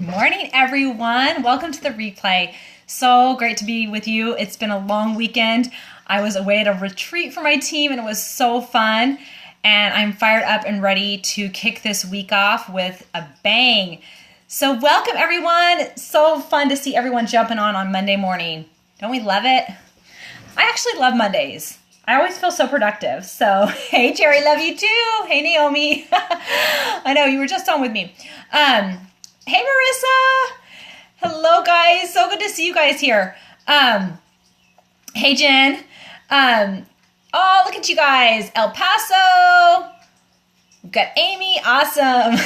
Morning, everyone. Welcome to the replay. So great to be with you. It's been a long weekend. I was away at a retreat for my team and it was so fun. And I'm fired up and ready to kick this week off with a bang. So welcome, everyone. So fun to see everyone jumping on Monday morning. Don't we love it? I actually love Mondays. I always feel so productive. So, hey, Jerry, love you too. Hey, Naomi. I know you were just on with me. Hey, Marissa. Hello, guys. So good to see you guys here. Hey, Jen. Oh, look at you guys. El Paso. We've got Amy. Awesome.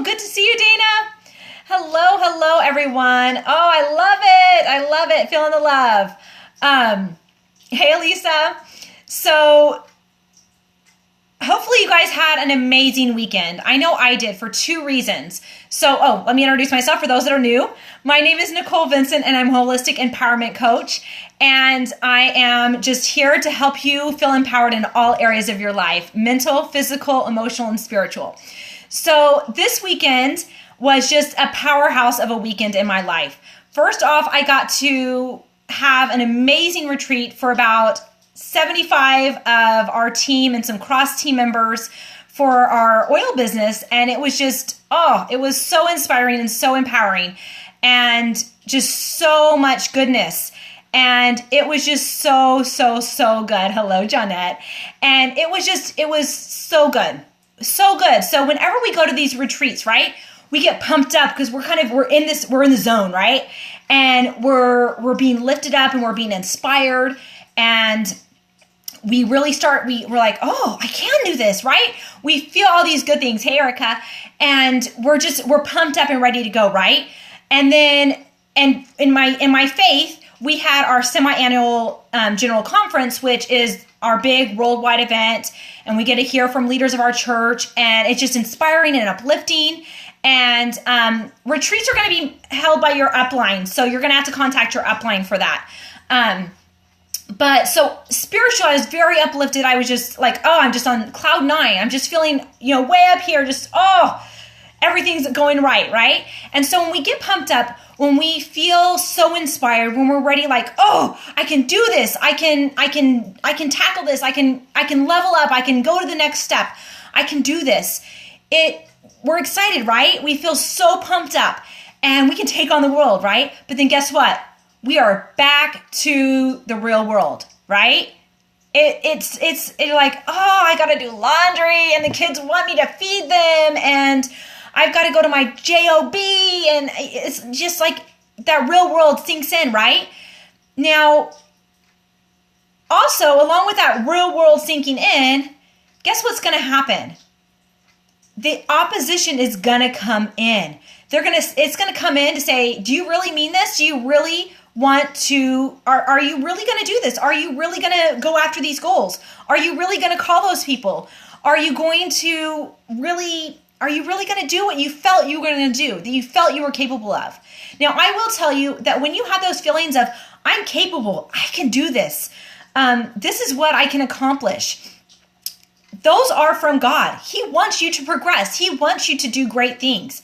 Good to see you, Dana. Hello, everyone. Oh, I love it. Feeling the love. Hey, Elisa. So, hopefully you guys had an amazing weekend. I know I did for two reasons. So, let me introduce myself for those that are new. My name is Nicole Vincent and I'm a holistic empowerment coach. And I am just here to help you feel empowered in all areas of your life, mental, physical, emotional, and spiritual. So this weekend was just a powerhouse of a weekend in my life. First off, I got to have an amazing retreat for about 75 of our team and some cross team members for our oil business. And it was just, it was so inspiring and so empowering and just so much goodness. And it was just so good. Hello, Johnette. And it was so good. So good. So whenever we go to these retreats, right, we get pumped up because we're in the zone, right? And we're being lifted up and we're being inspired. And we really we're like, I can do this, right? We feel all these good things. Hey, Erica. And we're pumped up and ready to go, right? And then, and in my faith, we had our semi-annual general conference, which is our big worldwide event. And we get to hear from leaders of our church. And it's just inspiring and uplifting. And retreats are going to be held by your upline. So you're going to have to contact your upline for that. But so spiritual, I was very uplifted. I was just like, I'm just on cloud nine. I'm just feeling, way up here, just, everything's going right? And so when we get pumped up, when we feel so inspired, when we're ready, like, I can do this. I can tackle this. I can level up. I can go to the next step. I can do this. We're excited, right? We feel so pumped up and we can take on the world, right? But then guess what? We are back to the real world, right? It's like, I got to do laundry and the kids want me to feed them and I've got to go to my job and it's just like that real world sinks in, right? Now, also, along with that real world sinking in, guess what's going to happen? The opposition is going to come in. It's going to come in to say, do you really mean this? Do you really want to, are you really going to do this? Are you really going to go after these goals? Are you really going to call those people? Are you really going to do what you felt you were going to do, that you felt you were capable of? Now, I will tell you that when you have those feelings of, I'm capable, I can do this, this is what I can accomplish, those are from God. He wants you to progress. He wants you to do great things.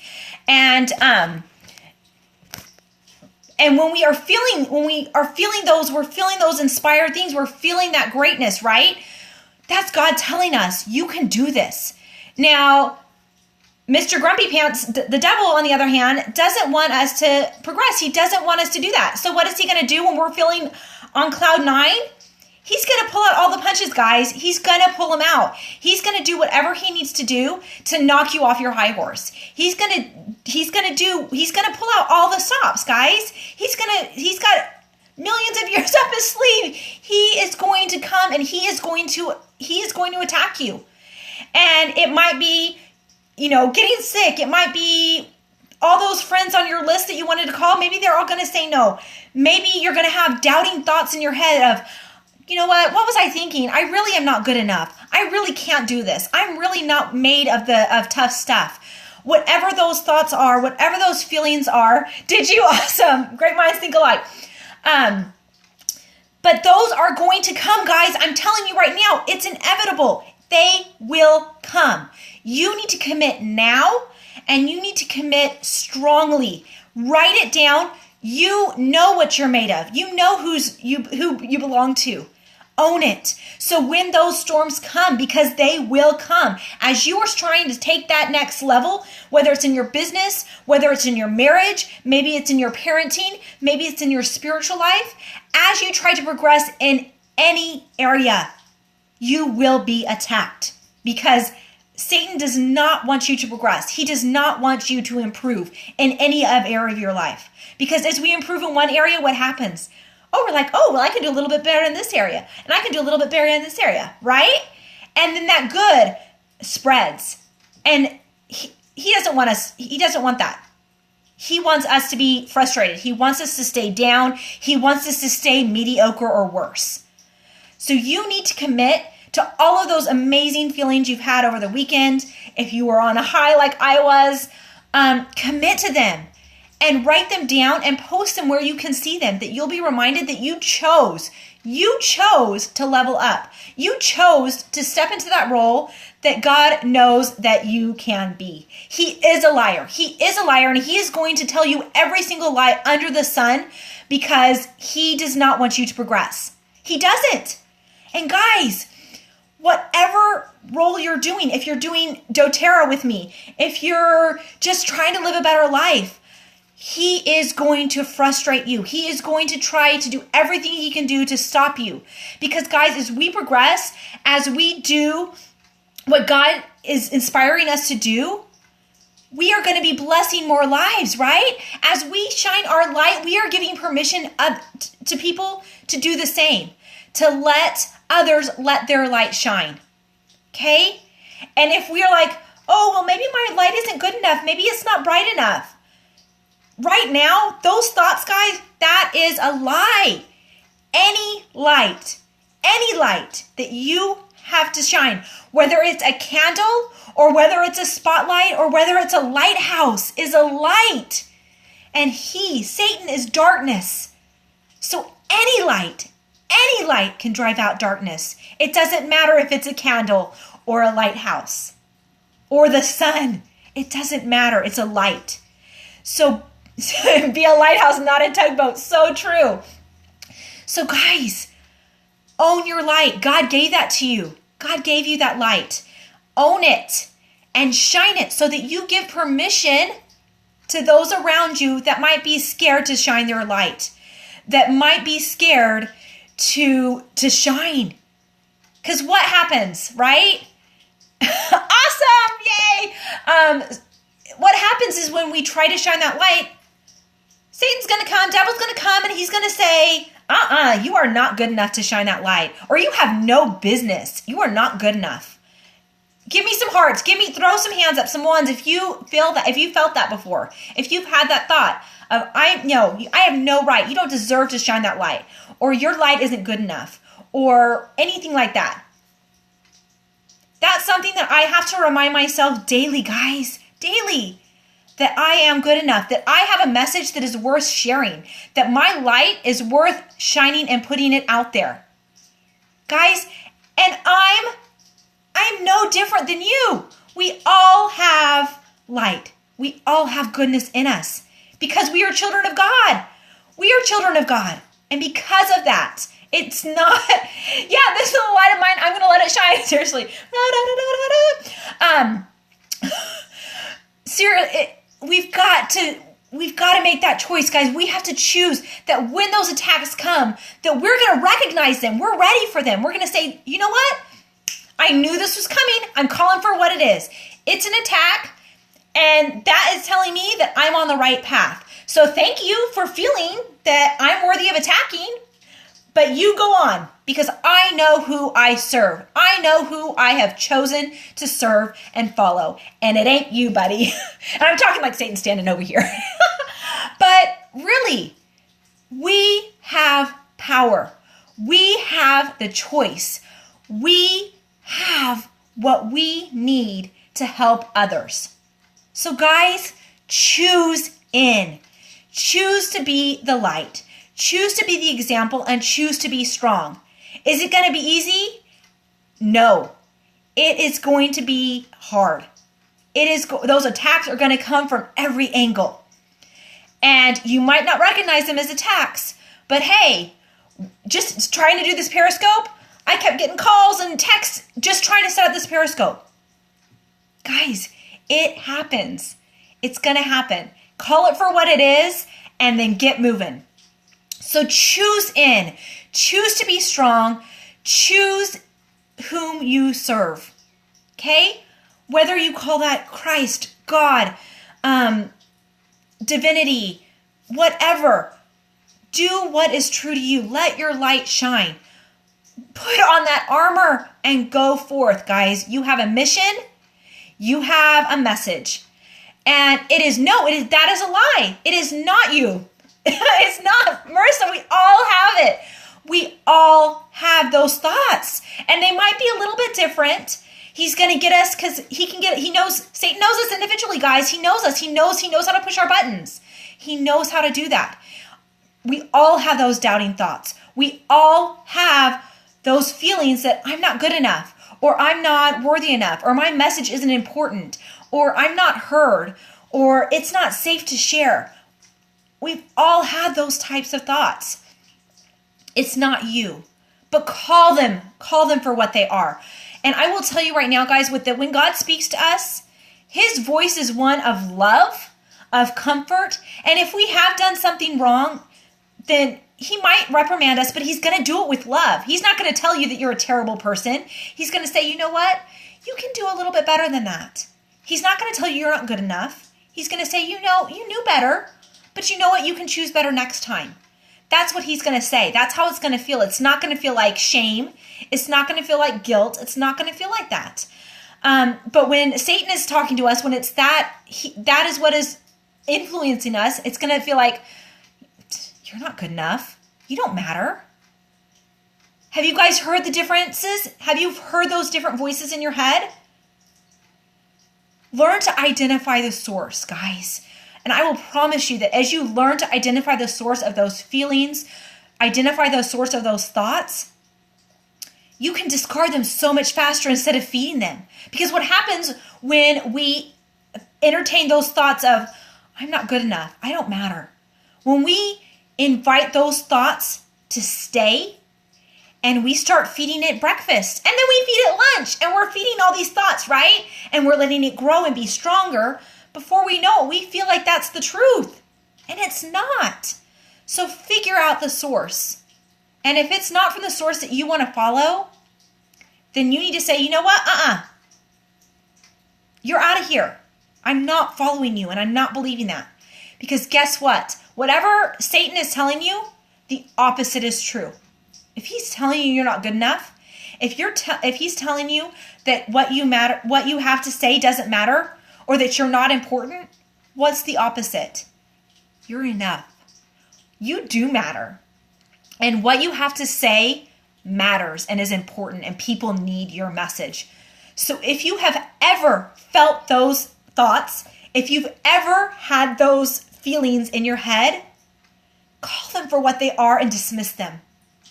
And when we are feeling those, we're feeling those inspired things, we're feeling that greatness, right? That's God telling us, you can do this. Now, Mr. Grumpy Pants, the devil, on the other hand, doesn't want us to progress. He doesn't want us to do that. So what is he going to do when we're feeling on cloud nine? He's going to pull out all the punches, guys. He's going to pull them out. He's going to do whatever he needs to do to knock you off your high horse. He's going to pull out all the stops, guys. He's got millions of years up his sleeve. He is going to come and he is going to attack you. And it might be, getting sick. It might be all those friends on your list that you wanted to call. Maybe they're all going to say no. Maybe you're going to have doubting thoughts in your head of, you know what was I thinking? I really am not good enough. I really can't do this. I'm really not made of tough stuff. Whatever those thoughts are, whatever those feelings are, did you? Awesome. Great minds think alike. But those are going to come, guys. I'm telling you right now, it's inevitable. They will come. You need to commit now and you need to commit strongly. Write it down. You know what you're made of. You know who you belong to. Own it. So when those storms come, because they will come, as you are trying to take that next level, whether it's in your business, whether it's in your marriage, maybe it's in your parenting, maybe it's in your spiritual life, as you try to progress in any area, you will be attacked, because Satan does not want you to progress. He does not want you to improve in any area of your life. Because as we improve in one area, what happens? Oh, we're like, oh, well, I can do a little bit better in this area. And I can do a little bit better in this area, right? And then that good spreads. And he doesn't want that. He wants us to be frustrated. He wants us to stay down. He wants us to stay mediocre or worse. So you need to commit to all of those amazing feelings you've had over the weekend. If you were on a high like I was, commit to them. And write them down and post them where you can see them, that you'll be reminded that you chose to level up. You chose to step into that role that God knows that you can be. He is a liar. He is a liar, and he is going to tell you every single lie under the sun, because he does not want you to progress. He doesn't. And guys, whatever role you're doing, if you're doing doTERRA with me, if you're just trying to live a better life, he is going to frustrate you. He is going to try to do everything he can do to stop you. Because guys, as we progress, as we do what God is inspiring us to do, we are going to be blessing more lives, right? As we shine our light, we are giving permission to people to do the same, to let others let their light shine. Okay? And if we're like, oh, well, maybe my light isn't good enough. Maybe it's not bright enough. Right now, those thoughts, guys, that is a lie. Any light that you have to shine, whether it's a candle or whether it's a spotlight or whether it's a lighthouse, is a light. And Satan is darkness. So any light can drive out darkness. It doesn't matter if it's a candle or a lighthouse or the sun. It doesn't matter. It's a light. So be a lighthouse, not a tugboat. So true. So guys, own your light. God gave that to you. God gave you that light. Own it and shine it so that you give permission to those around you that might be scared to shine their light, that might be scared to shine. Because what happens, right? Awesome! Yay! What happens is when we try to shine that light, Satan's going to come, devil's going to come, and he's going to say, you are not good enough to shine that light. Or you have no business. You are not good enough. Give me some hearts. Throw some hands up, some ones if you feel that, if you felt that before. If you've had that thought of, I have no right. You don't deserve to shine that light. Or your light isn't good enough. Or anything like that. That's something that I have to remind myself daily, guys. Daily. That I am good enough, that I have a message that is worth sharing, that my light is worth shining and putting it out there. Guys, and I'm no different than you. We all have light. We all have goodness in us because we are children of God. We are children of God. And because of that, it's not, this is a light of mine. I'm going to let it shine. Seriously. Seriously. We've got to make that choice, guys. We have to choose that when those attacks come, that we're going to recognize them. We're ready for them. We're going to say, you know what? I knew this was coming. I'm calling for what it is. It's an attack, and that is telling me that I'm on the right path. So thank you for feeling that I'm worthy of attacking, but you go on, because I know who I serve. I know who I have chosen to serve and follow. And it ain't you, buddy. And I'm talking like Satan standing over here. But really, we have power. We have the choice. We have what we need to help others. So guys, choose in. Choose to be the light. Choose to be the example and choose to be strong. Is it going to be easy? No. It is going to be hard. those attacks are going to come from every angle. And you might not recognize them as attacks, but hey, just trying to do this Periscope, I kept getting calls and texts just trying to set up this Periscope. Guys, it happens. It's going to happen. Call it for what it is and then get moving. So choose to be strong, choose whom you serve. Okay? Whether you call that Christ, God, divinity, whatever, do what is true to you. Let your light shine. Put on that armor and go forth, guys. You have a mission. You have a message. And that is a lie. It is not you. It's not. Marissa, we all have it. We all have those thoughts. And they might be a little bit different. He's going to get us because Satan knows us individually, guys. He knows us. He knows how to push our buttons. He knows how to do that. We all have those doubting thoughts. We all have those feelings that I'm not good enough, or I'm not worthy enough, or my message isn't important, or I'm not heard, or it's not safe to share. We've all had those types of thoughts. It's not you, but call them for what they are. And I will tell you right now, guys, when God speaks to us, his voice is one of love, of comfort. And if we have done something wrong, then he might reprimand us, but he's going to do it with love. He's not going to tell you that you're a terrible person. He's going to say, you know what? You can do a little bit better than that. He's not going to tell you you're not good enough. He's going to say, you knew better, but you know what? You can choose better next time. That's what he's going to say. That's how it's going to feel. It's not going to feel like shame. It's not going to feel like guilt. It's not going to feel like that. But when Satan is talking to us, when it's that is what is influencing us, it's going to feel like, you're not good enough. You don't matter. Have you guys heard the differences? Have you heard those different voices in your head? Learn to identify the source, guys. And I will promise you that as you learn to identify the source of those feelings, identify the source of those thoughts, you can discard them so much faster instead of feeding them. Because what happens when we entertain those thoughts of, I'm not good enough, I don't matter. When we invite those thoughts to stay and we start feeding it breakfast and then we feed it lunch and we're feeding all these thoughts, right? And we're letting it grow and be stronger. Before we know it, we feel like that's the truth and it's not. So figure out the source. And if it's not from the source that you want to follow, then you need to say, you know what? You're out of here. I'm not following you and I'm not believing that. Because guess what? Whatever Satan is telling you, the opposite is true. If he's telling you you're not good enough, if he's telling you that what you have to say doesn't matter, or that you're not important, what's the opposite? You're enough. You do matter. And what you have to say matters and is important, and people need your message. So if you have ever felt those thoughts, if you've ever had those feelings in your head, call them for what they are and dismiss them.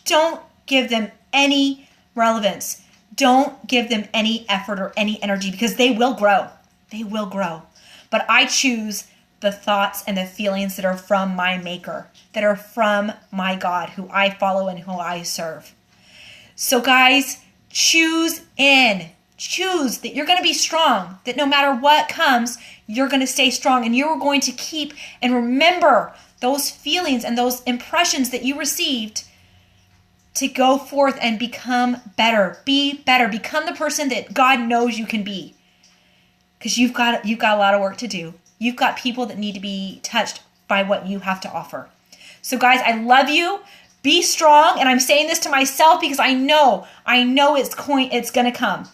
Don't give them any relevance. Don't give them any effort or any energy, because they will grow. They will grow. But I choose the thoughts and the feelings that are from my Maker, that are from my God, who I follow and who I serve. So guys, choose that you're going to be strong, that no matter what comes, you're going to stay strong, and you're going to keep and remember those feelings and those impressions that you received to go forth and become better. Be better. Become the person that God knows you can be. Because you've got a lot of work to do. You've got people that need to be touched by what you have to offer. So guys, I love you. Be strong. And I'm saying this to myself because I know it's going to come.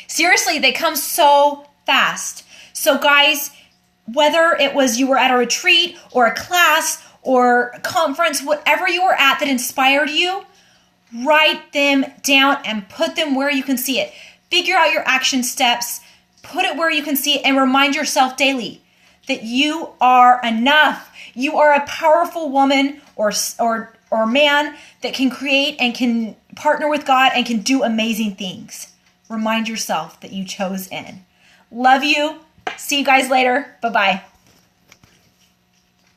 Seriously, they come so fast. So guys, whether it was you were at a retreat or a class or a conference, whatever you were at that inspired you, write them down and put them where you can see it. Figure out your action steps, put it where you can see it, and remind yourself daily that you are enough. You are a powerful woman or man that can create and can partner with God and can do amazing things. Remind yourself that you chose in. Love you. See you guys later. Bye-bye.